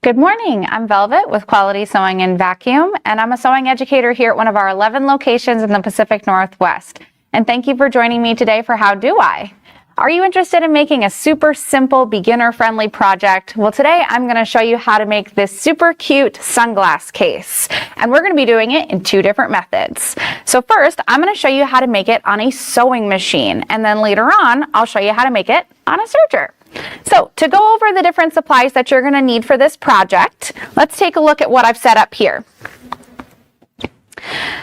Good morning, I'm Velvet with Quality Sewing and Vacuum, and I'm a sewing educator here at one of our 11 locations in the Pacific Northwest. And thank you for joining me today for How Do I? Are you interested in making a super simple, beginner-friendly project? Well, today I'm going to show you how to make this super cute sunglass case. And we're going to be doing it in two different methods. So first, I'm going to show you how to make it on a sewing machine. And then later on, I'll show you how to make it on a serger. So to go over the different supplies that you're going to need for this project, let's take a look at what I've set up here.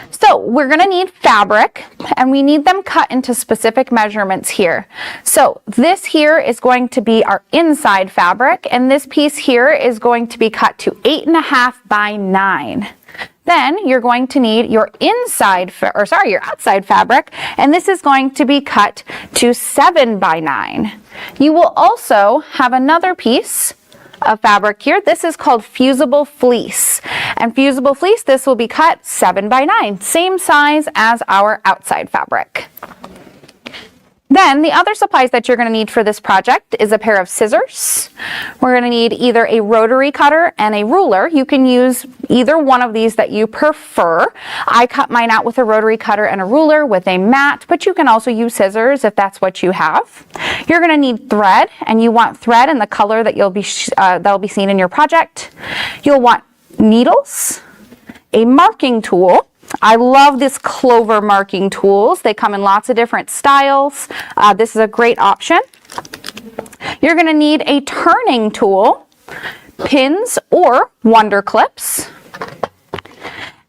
So we're going to need fabric, and we need them cut into specific measurements here. So this here is going to be our inside fabric, and this piece here is going to be cut to 8.5 by 9. Then you're going to need your your outside fabric, and this is going to be cut to 7 by 9. You will also have another piece of fabric here. This is called fusible fleece. And fusible fleece, this will be cut 7 by 9, same size as our outside fabric. Then the other supplies that you're going to need for this project is a pair of scissors. We're going to need either a rotary cutter and a ruler. You can use either one of these that you prefer. I cut mine out with a rotary cutter and a ruler with a mat, but you can also use scissors if that's what you have. You're going to need thread, and you want thread in the color that that'll be seen in your project. You'll want needles, a marking tool. I love this Clover marking tools. They come in lots of different styles. This is a great option. You're going to need a turning tool, pins or wonder clips.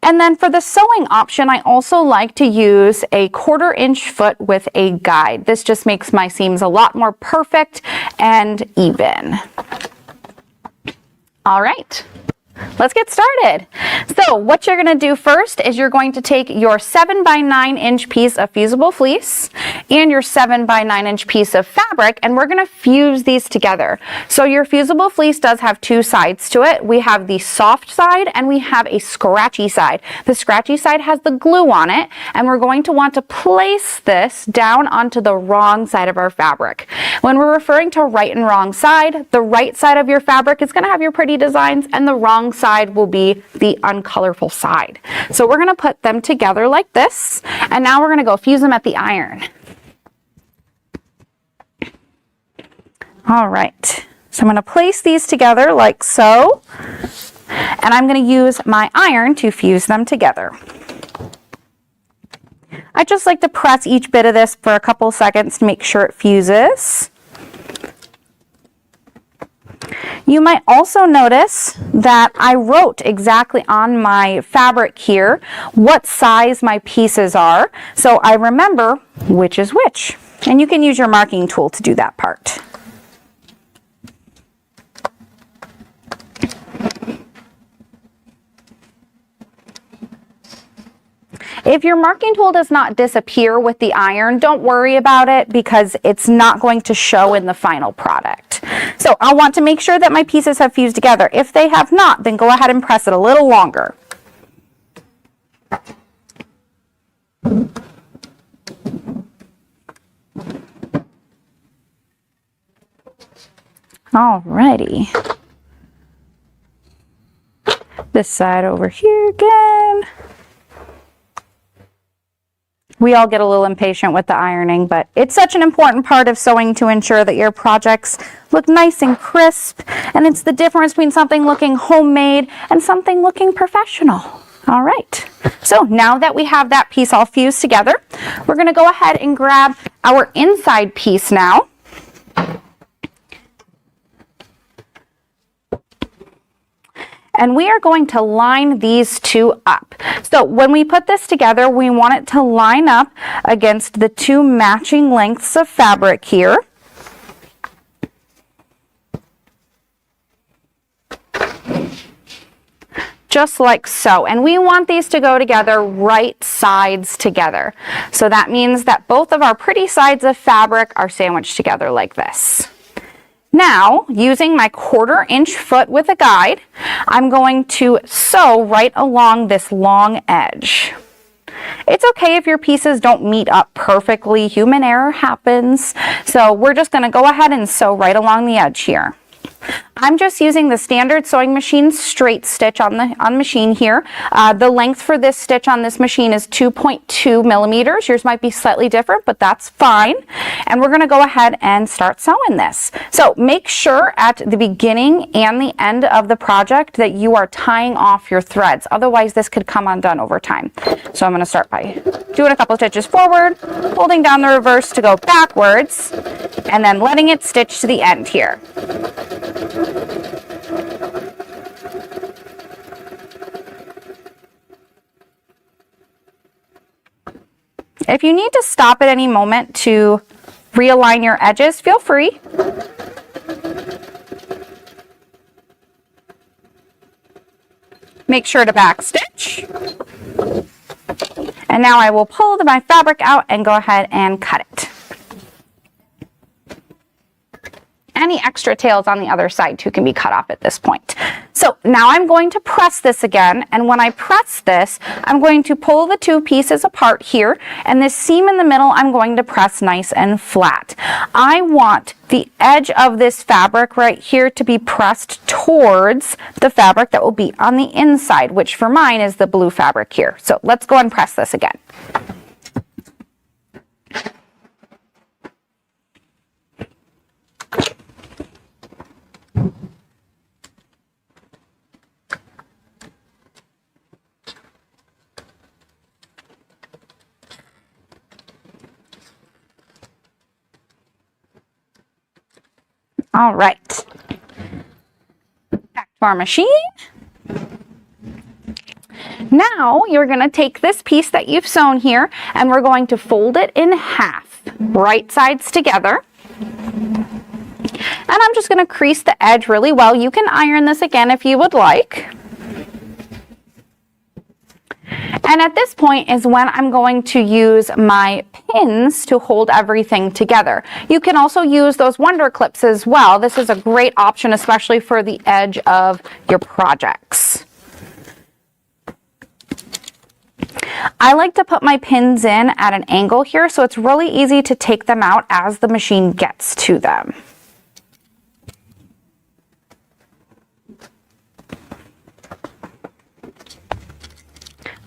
And then for the sewing option, I also like to use a 1/4 inch foot with a guide. This just makes my seams a lot more perfect and even. All right. Let's get started. So what you're going to do first is you're going to take your 7 by 9 inch piece of fusible fleece and your 7 by 9 inch piece of fabric, and we're going to fuse these together. So your fusible fleece does have two sides to it. We have the soft side and we have a scratchy side. The scratchy side has the glue on it, and we're going to want to place this down onto the wrong side of our fabric. When we're referring to right and wrong side, the right side of your fabric is going to have your pretty designs, and the wrong side will be the uncolorful side. So we're going to put them together like this, and now we're going to go fuse them at the iron. All right, so I'm going to place these together like so, and I'm going to use my iron to fuse them together. I just like to press each bit of this for a couple seconds to make sure it fuses. You might also notice that I wrote exactly on my fabric here what size my pieces are, so I remember which is which. And you can use your marking tool to do that part. If your marking tool does not disappear with the iron, don't worry about it because it's not going to show in the final product. So I want to make sure that my pieces have fused together. If they have not, then go ahead and press it a little longer. Alrighty. This side over here again. We all get a little impatient with the ironing, but it's such an important part of sewing to ensure that your projects look nice and crisp, and it's the difference between something looking homemade and something looking professional. All right, so now that we have that piece all fused together, we're going to go ahead and grab our inside piece now. And we are going to line these two up. So when we put this together, we want it to line up against the two matching lengths of fabric here. Just like so. And we want these to go together right sides together. So that means that both of our pretty sides of fabric are sandwiched together like this. Now, using my 1/4 inch foot with a guide, I'm going to sew right along this long edge. It's okay if your pieces don't meet up perfectly. Human error happens. So we're just going to go ahead and sew right along the edge here. I'm just using the standard sewing machine straight stitch on the machine here. The length for this stitch on this machine is 2.2 millimeters. Yours might be slightly different, but that's fine. And we're going to go ahead and start sewing this. So make sure at the beginning and the end of the project that you are tying off your threads. Otherwise, this could come undone over time. So I'm going to start by doing a couple stitches forward, holding down the reverse to go backwards, and then letting it stitch to the end here. If you need to stop at any moment to realign your edges, feel free. Make sure to back stitch. And now I will pull my fabric out and go ahead and cut it. Any extra tails on the other side too can be cut off at this point. So now I'm going to press this again, and when I press this, I'm going to pull the two pieces apart here, and this seam in the middle I'm going to press nice and flat. I want the edge of this fabric right here to be pressed towards the fabric that will be on the inside, which for mine is the blue fabric here. So let's go and press this again. All right, back to our machine. Now you're going to take this piece that you've sewn here and we're going to fold it in half, right sides together. And I'm just going to crease the edge really well. You can iron this again if you would like. And at this point is when I'm going to use my pins to hold everything together. You can also use those Wonder Clips as well. This is a great option, especially for the edge of your projects. I like to put my pins in at an angle here, so it's really easy to take them out as the machine gets to them.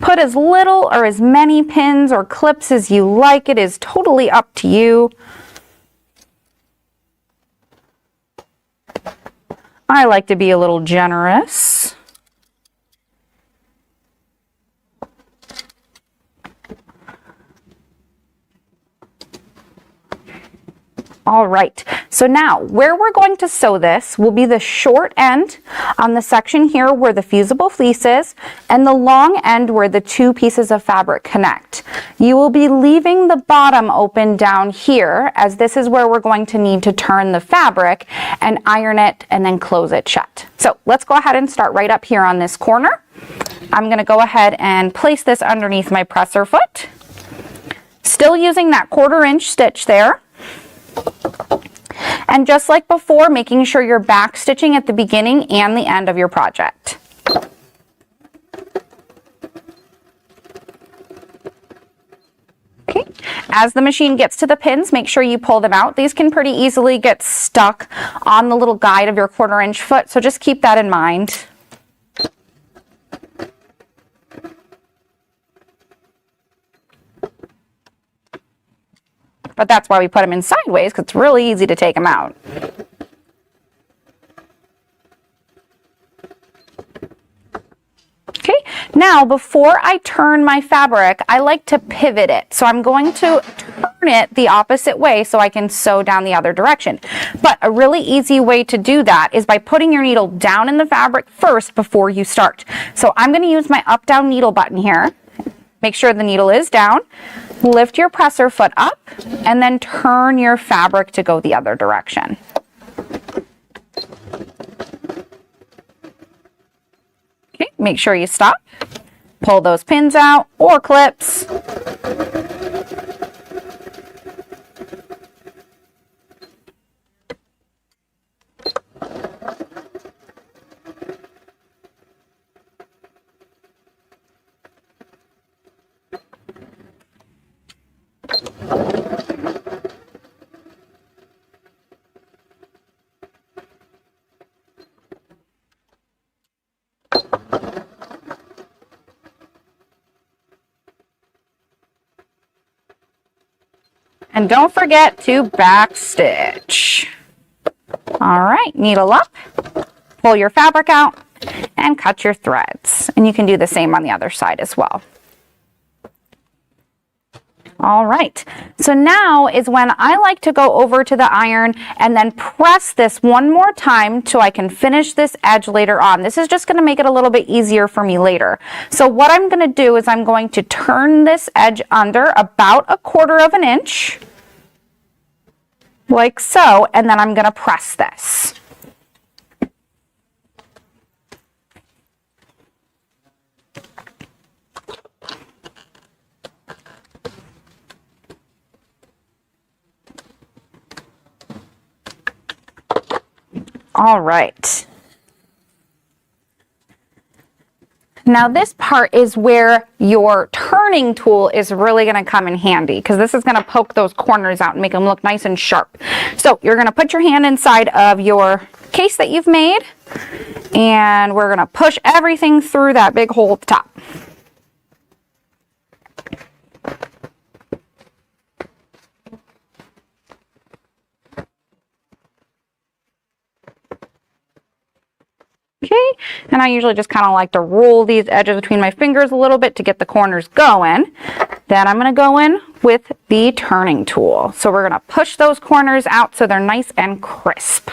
Put as little or as many pins or clips as you like. It is totally up to you. I like to be a little generous. All right, so now where we're going to sew this will be the short end on the section here where the fusible fleece is, and the long end where the two pieces of fabric connect. You will be leaving the bottom open down here, as this is where we're going to need to turn the fabric and iron it and then close it shut. So let's go ahead and start right up here on this corner. I'm going to go ahead and place this underneath my presser foot, still using that 1/4 inch stitch there. And just like before, making sure you're back stitching at the beginning and the end of your project. Okay, as the machine gets to the pins, make sure you pull them out. These can pretty easily get stuck on the little guide of your 1/4 inch foot, so just keep that in mind. But that's why we put them in sideways, because it's really easy to take them out. Okay, now before I turn my fabric, I like to pivot it. So I'm going to turn it the opposite way so I can sew down the other direction. But a really easy way to do that is by putting your needle down in the fabric first before you start. So I'm going to use my up-down needle button here. Make sure the needle is down. Lift your presser foot up and then turn your fabric to go the other direction. Okay, make sure you stop. Pull those pins out or clips. And don't forget to back stitch. All right, needle up, pull your fabric out, and cut your threads. And you can do the same on the other side as well. All right, so now is when I like to go over to the iron and then press this one more time so I can finish this edge later on. This is just going to make it a little bit easier for me later. So what I'm going to do is I'm going to turn this edge under about 1/4 of an inch, like so, and then I'm going to press this. All right. Now this part is where your turning tool is really going to come in handy, because this is going to poke those corners out and make them look nice and sharp. So you're going to put your hand inside of your case that you've made, and we're going to push everything through that big hole at the top. Okay, and I usually just kind of like to roll these edges between my fingers a little bit to get the corners going. Then I'm going to go in with the turning tool. So we're going to push those corners out so they're nice and crisp.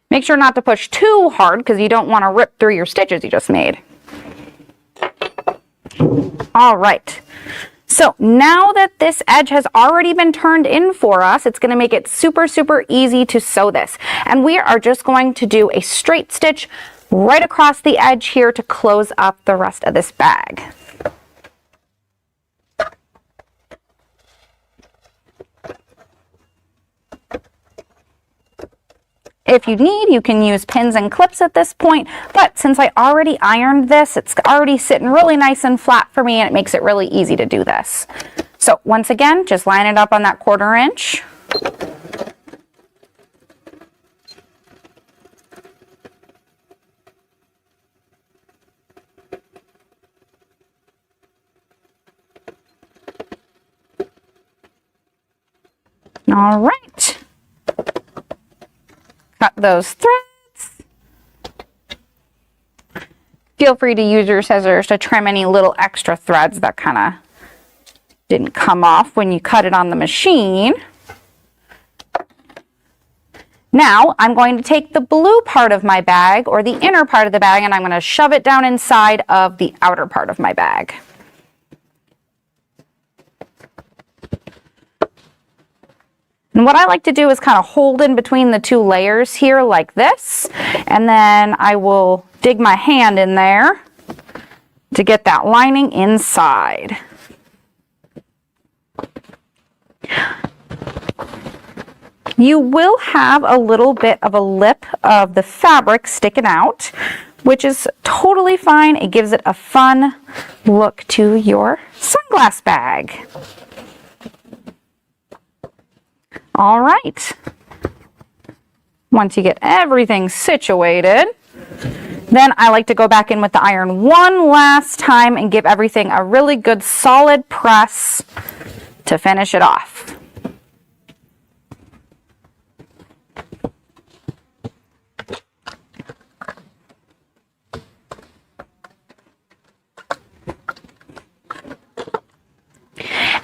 Make sure not to push too hard because you don't want to rip through your stitches you just made. All right. So now that this edge has already been turned in for us, it's going to make it super, super easy to sew this. And we are just going to do a straight stitch right across the edge here to close up the rest of this bag. If you need, you can use pins and clips at this point, but since I already ironed this, it's already sitting really nice and flat for me, and it makes it really easy to do this. So once again, just line it up on that 1/4 inch. All right. Cut those threads. Feel free to use your scissors to trim any little extra threads that kind of didn't come off when you cut it on the machine. Now I'm going to take the blue part of my bag, or the inner part of the bag, and I'm going to shove it down inside of the outer part of my bag. And what I like to do is kind of hold in between the two layers here like this, and then I will dig my hand in there to get that lining inside. You will have a little bit of a lip of the fabric sticking out, which is totally fine. It gives it a fun look to your sunglass bag. All right, once you get everything situated, then I like to go back in with the iron one last time and give everything a really good solid press to finish it off.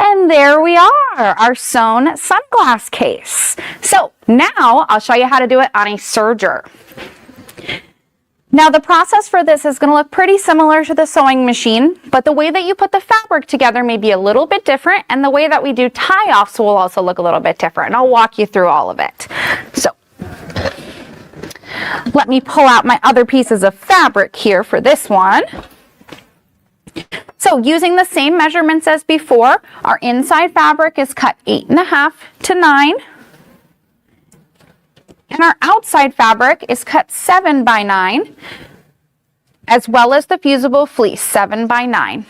And there we are, our sewn sunglass case. So now I'll show you how to do it on a serger. Now the process for this is going to look pretty similar to the sewing machine, but the way that you put the fabric together may be a little bit different, and the way that we do tie-offs will also look a little bit different, and I'll walk you through all of it. So let me pull out my other pieces of fabric here for this one. So using the same measurements as before, our inside fabric is cut 8.5 to 9. And our outside fabric is cut 7 by 9, as well as the fusible fleece, 7 by 9.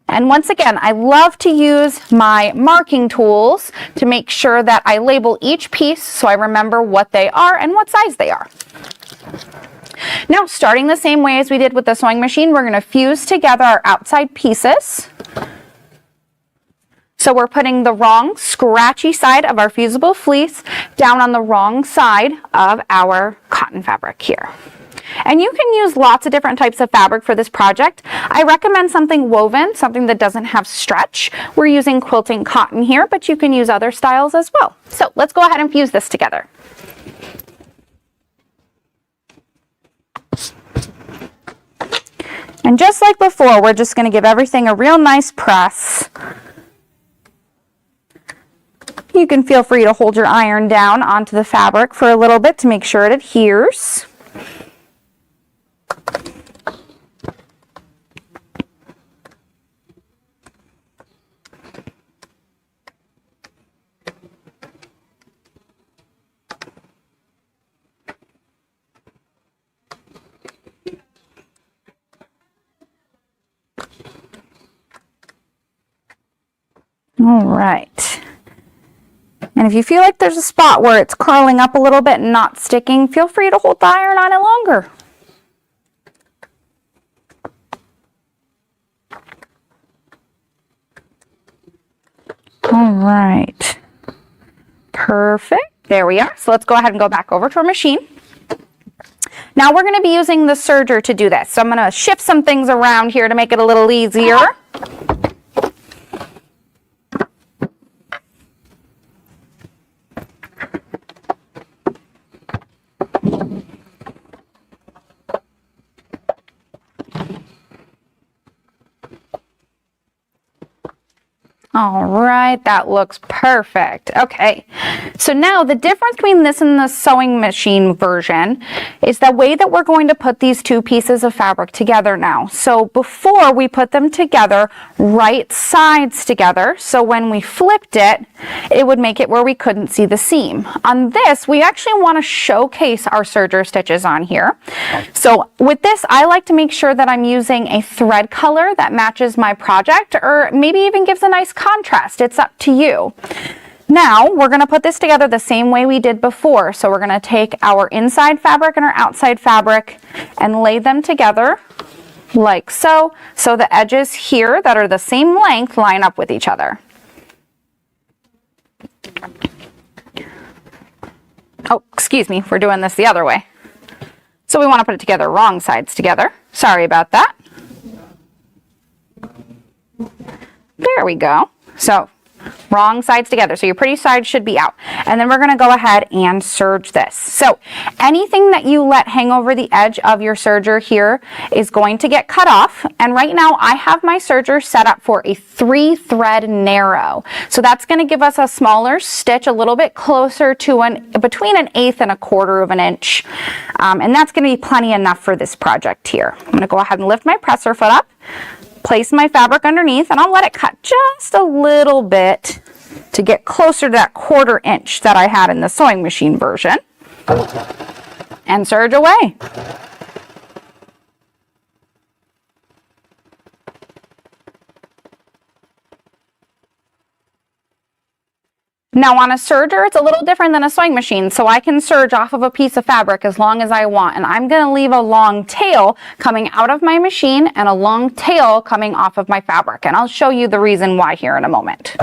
And once again, I love to use my marking tools to make sure that I label each piece so I remember what they are and what size they are. Now, starting the same way as we did with the sewing machine, we're going to fuse together our outside pieces. So we're putting the wrong scratchy side of our fusible fleece down on the wrong side of our cotton fabric here. And you can use lots of different types of fabric for this project. I recommend something woven, something that doesn't have stretch. We're using quilting cotton here, but you can use other styles as well. So let's go ahead and fuse this together. And just like before, we're just going to give everything a real nice press. You can feel free to hold your iron down onto the fabric for a little bit to make sure it adheres. All right. And if you feel like there's a spot where it's curling up a little bit and not sticking, feel free to hold the iron on it longer. All right. Perfect. There we are. So let's go ahead and go back over to our machine. Now we're going to be using the serger to do this. So I'm going to shift some things around here to make it a little easier. All right, that looks perfect. Okay, so now the difference between this and the sewing machine version is the way that we're going to put these two pieces of fabric together now. So before we put them together, right sides together, so when we flipped it, it would make it where we couldn't see the seam. On this, we actually want to showcase our serger stitches on here. So with this, I like to make sure that I'm using a thread color that matches my project, or maybe even gives a nice contrast. It's up to you. Now we're going to put this together the same way we did before. So we're going to take our inside fabric and our outside fabric and lay them together like so. So the edges here that are the same length line up with each other. Oh, excuse me, we're doing this the other way. So we want to put it together wrong sides together. Sorry about that. There we go. So wrong sides together. So your pretty side should be out. And then we're going to go ahead and serge this. So anything that you let hang over the edge of your serger here is going to get cut off. And right now I have my serger set up for a 3-thread narrow. So that's going to give us a smaller stitch, a little bit closer to between 1/8 and 1/4 of an inch. And that's going to be plenty enough for this project here. I'm going to go ahead and lift my presser foot up, place my fabric underneath, and I'll let it cut just a little bit to get closer to that 1/4 inch that I had in the sewing machine version, and serge away. Now on a serger, it's a little different than a sewing machine, so I can serge off of a piece of fabric as long as I want, and I'm going to leave a long tail coming out of my machine and a long tail coming off of my fabric, and I'll show you the reason why here in a moment.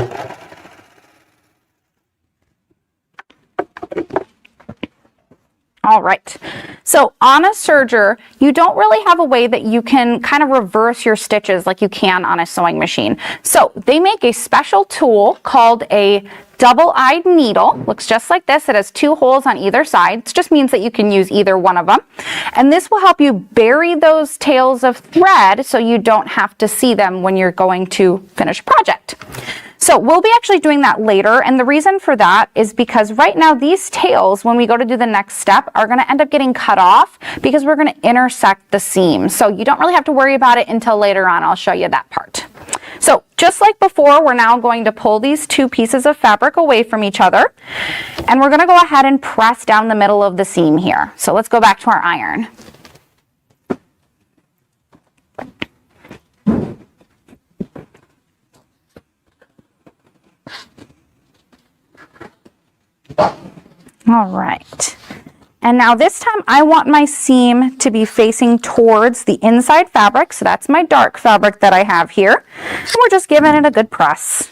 All right, so on a serger, you don't really have a way that you can kind of reverse your stitches like you can on a sewing machine. So they make a special tool called a double-eyed needle. Looks just like this. It has 2 holes on either side. It just means that you can use either one of them. And this will help you bury those tails of thread so you don't have to see them when you're going to finish a project. So we'll be actually doing that later, and the reason for that is because right now these tails, when we go to do the next step, are going to end up getting cut off because we're going to intersect the seam. So you don't really have to worry about it until later on. I'll show you that part. So just like before, we're now going to pull these 2 pieces of fabric away from each other, and we're going to go ahead and press down the middle of the seam here. So let's go back to our iron. All right, and now this time I want my seam to be facing towards the inside fabric, so that's my dark fabric that I have here, and we're just giving it a good press.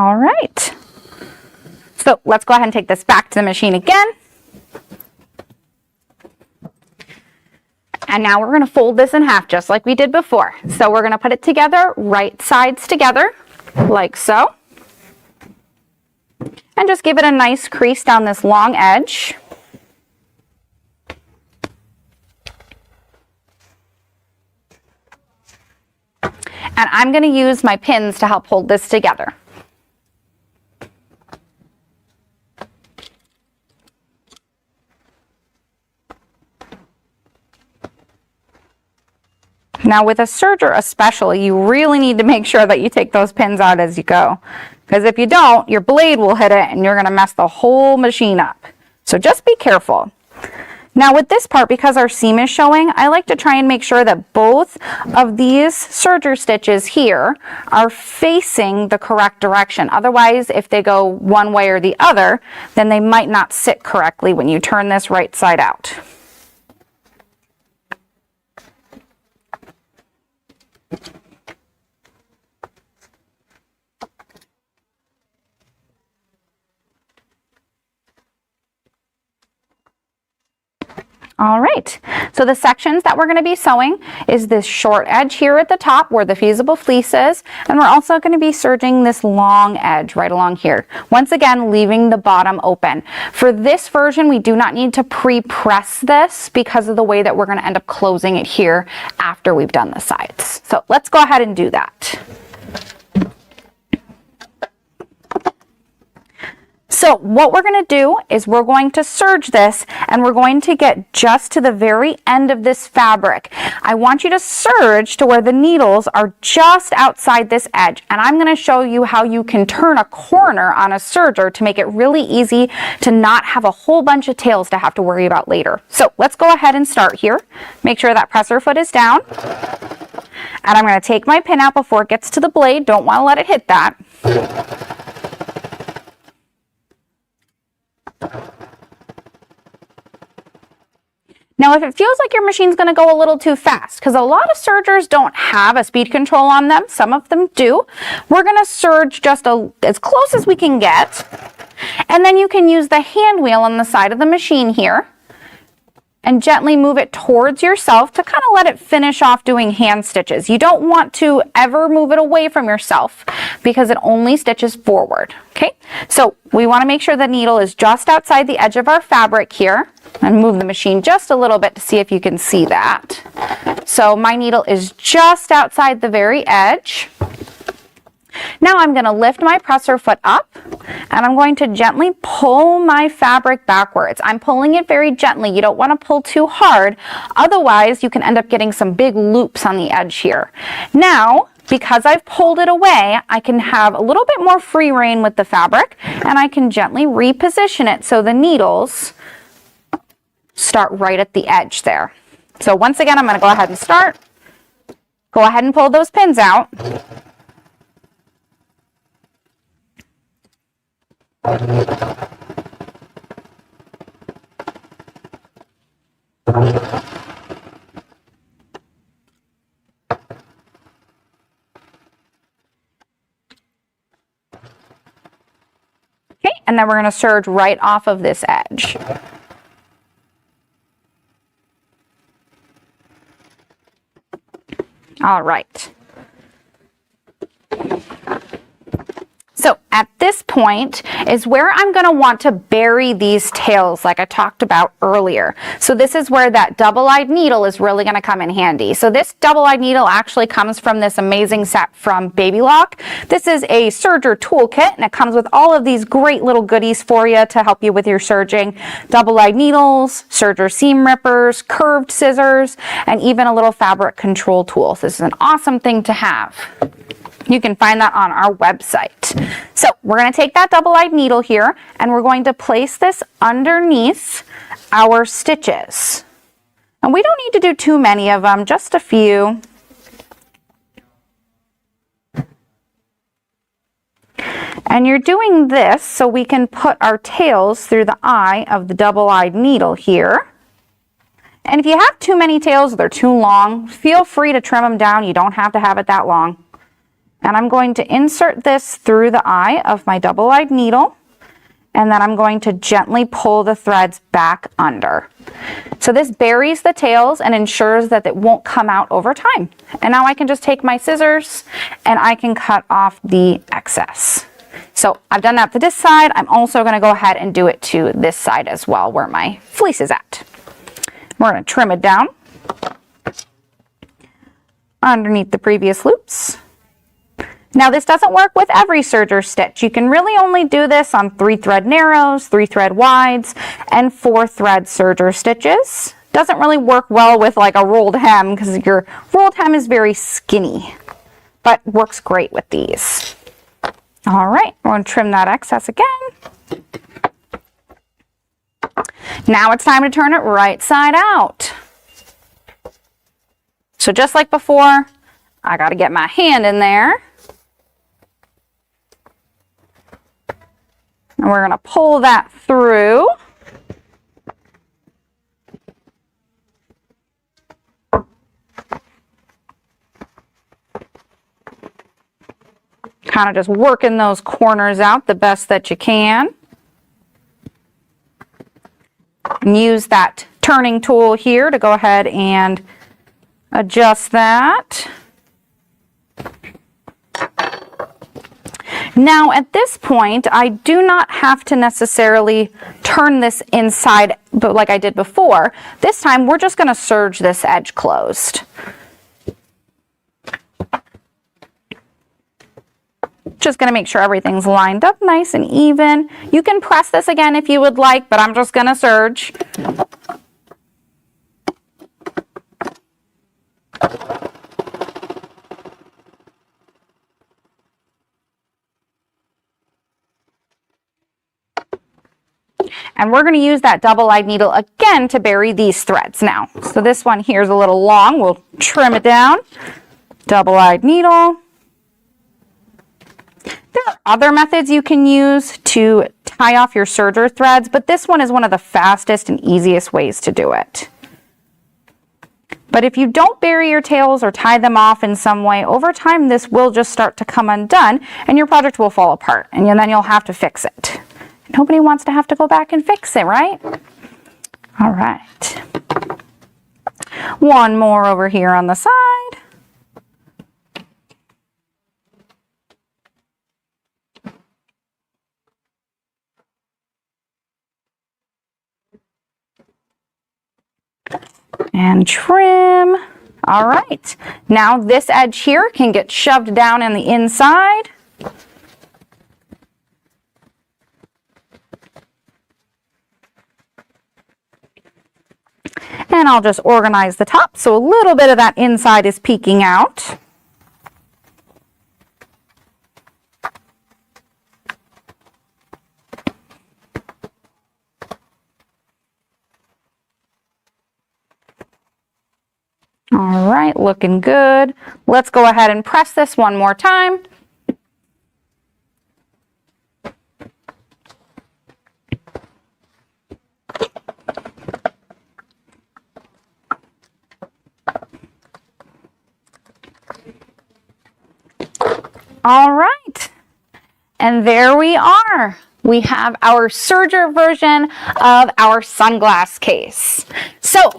All right. So let's go ahead and take this back to the machine again. And now we're going to fold this in half just like we did before. So we're going to put it together, right sides together, like so. And just give it a nice crease down this long edge. And I'm going to use my pins to help hold this together. Now with a serger especially, you really need to make sure that you take those pins out as you go. Because if you don't, your blade will hit it and you're going to mess the whole machine up. So just be careful. Now with this part, because our seam is showing, I like to try and make sure that both of these serger stitches here are facing the correct direction. Otherwise, if they go one way or the other, then they might not sit correctly when you turn this right side out. All right, so the sections that we're going to be sewing is this short edge here at the top where the fusible fleece is, and we're also going to be serging this long edge right along here. Once again, leaving the bottom open. For this version, we do not need to pre-press this because of the way that we're going to end up closing it here after we've done the sides. So let's go ahead and do that. So what we're going to do is we're going to serge this and we're going to get just to the very end of this fabric. I want you to serge to where the needles are just outside this edge, and I'm going to show you how you can turn a corner on a serger to make it really easy to not have a whole bunch of tails to have to worry about later. So let's go ahead and start here. Make sure that presser foot is down. And I'm going to take my pin out before it gets to the blade. Don't want to let it hit that. Now, if it feels like your machine's going to go a little too fast, because a lot of sergers don't have a speed control on them, some of them do, we're going to serge just as close as we can get, and then you can use the hand wheel on the side of the machine here and gently move it towards yourself to kind of let it finish off doing hand stitches. You don't want to ever move it away from yourself because it only stitches forward, okay? So we want to make sure the needle is just outside the edge of our fabric here, and move the machine just a little bit to see if you can see that. So my needle is just outside the very edge. Now I'm going to lift my presser foot up and I'm going to gently pull my fabric backwards. I'm pulling it very gently. You don't want to pull too hard. Otherwise, you can end up getting some big loops on the edge here. Now, because I've pulled it away, I can have a little bit more free rein with the fabric, and I can gently reposition it so the needles start right at the edge there. So once again, I'm going to go ahead and start. Go ahead and pull those pins out. Okay, and then we're going to serge right off of this edge. All right. So at this point is where I'm going to want to bury these tails like I talked about earlier. So this is where that double-eyed needle is really going to come in handy. So this double-eyed needle actually comes from this amazing set from Baby Lock. This is a serger toolkit, and it comes with all of these great little goodies for you to help you with your serging. Double-eyed needles, serger seam rippers, curved scissors, and even a little fabric control tool. So this is an awesome thing to have. You can find that on our website. So we're going to take that double-eyed needle here and we're going to place this underneath our stitches. And we don't need to do too many of them, just a few. And you're doing this so we can put our tails through the eye of the double-eyed needle here. And if you have too many tails, they're too long, feel free to trim them down. You don't have to have it that long. And I'm going to insert this through the eye of my double-eyed needle, and then I'm going to gently pull the threads back under. So this buries the tails and ensures that it won't come out over time. And now I can just take my scissors and I can cut off the excess. So I've done that to this side. I'm also going to go ahead and do it to this side as well, where my fleece is at. We're going to trim it down underneath the previous loops. Now this doesn't work with every serger stitch. You can really only do this on 3-thread narrows, 3-thread wides, and 4-thread serger stitches. Doesn't really work well with like a rolled hem because your rolled hem is very skinny, but works great with these. All right, we're going to trim that excess again. Now it's time to turn it right side out. So just like before, I got to get my hand in there. And we're going to pull that through. Kind of just working those corners out the best that you can. And use that turning tool here to go ahead and adjust that. Now at this point, I do not have to necessarily turn this inside, but like I did before. This time we're just going to serge this edge closed. Just going to make sure everything's lined up nice and even. You can press this again if you would like, but I'm just going to serge. And we're going to use that double-eyed needle again to bury these threads now. So this one here is a little long. We'll trim it down. Double-eyed needle. There are other methods you can use to tie off your serger threads, but this one is one of the fastest and easiest ways to do it. But if you don't bury your tails or tie them off in some way, over time this will just start to come undone and your project will fall apart, and then you'll have to fix it. Nobody wants to have to go back and fix it, right? All right. One more over here on the side. And trim. All right. Now this edge here can get shoved down in the inside. And I'll just organize the top so a little bit of that inside is peeking out. All right, looking good. Let's go ahead and press this one more time. All right, and there we are. We have our serger version of our sunglass case. So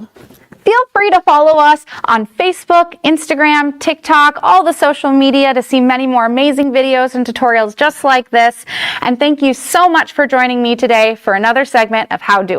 feel free to follow us on Facebook, Instagram, TikTok, all the social media to see many more amazing videos and tutorials just like this. And thank you so much for joining me today for another segment of How Do